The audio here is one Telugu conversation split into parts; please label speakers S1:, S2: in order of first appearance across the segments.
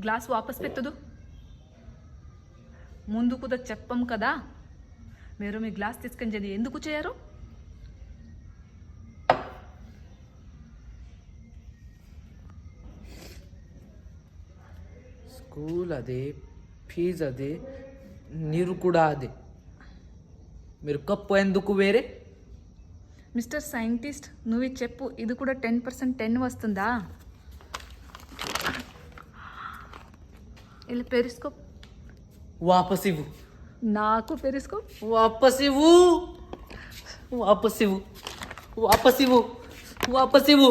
S1: గ్లాస్ వాపస్ పెట్టదు ముందు కూడా చెప్పం కదా మీరు మీ గ్లాస్ తీసుకొని చేది ఎందుకు చేయరు
S2: స్కూల్ అదే ఫీజు అదే నీరు కూడా అదే మీరు కప్పు ఎందుకు వేరే
S1: మిస్టర్ సైంటిస్ట్ నువ్వు చెప్పు ఇది కూడా 10% 10 వస్తుందా ఇలా పెరిస్కోప్
S2: వాపస్ ఇవ్వు
S1: నాకు పెరిస్కోప్
S2: వాపస్ ఇవ్వు వాపస్ ఇవ్వు వాపస్ ఇవ్వు వాపస్ ఇవ్వు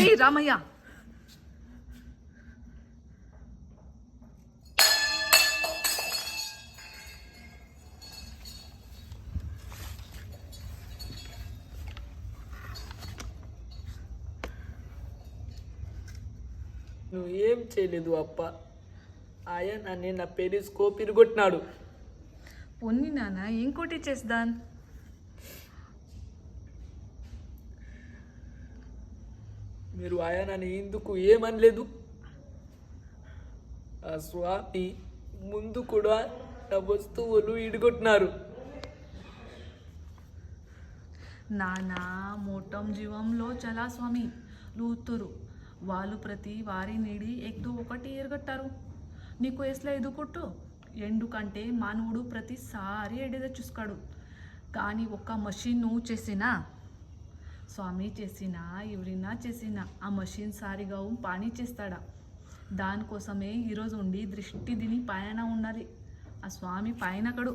S1: ఏయ్ రామయ్య
S2: నువ్వు ఏం చేయలేదు అప్ప ఆయన నా పెరిస్కోప్ ఇరుగొట్టినాడు
S1: పొన్ని నాన్న ఇంకోటి చేద్దాం
S2: మీరు ఆయనని ఎందుకు ఏమనలేదు ఆ స్వామి ముందు కూడా నా వస్తువులు ఇడుగొట్టినారు
S1: నానా మోటం జీవంలో చాలా స్వామి లూతురు వాళ్ళు ప్రతి వారి నీడి ఎగ్దు ఒకటి ఎరగట్టారు నీకు ఎస్లా ఎదుకొట్టు ఎందుకంటే మానవుడు ప్రతిసారి ఎడేద చూసుకాడు కానీ ఒక్క మషిన్ నువ్వు చేసినా స్వామి చేసినా ఎవరైనా చేసినా ఆ మషిన్ సారిగా పని చేస్తాడా దానికోసమే ఈరోజు ఉండి దృష్టి దీని పైన ఉండాలి ఆ స్వామి పైన కడు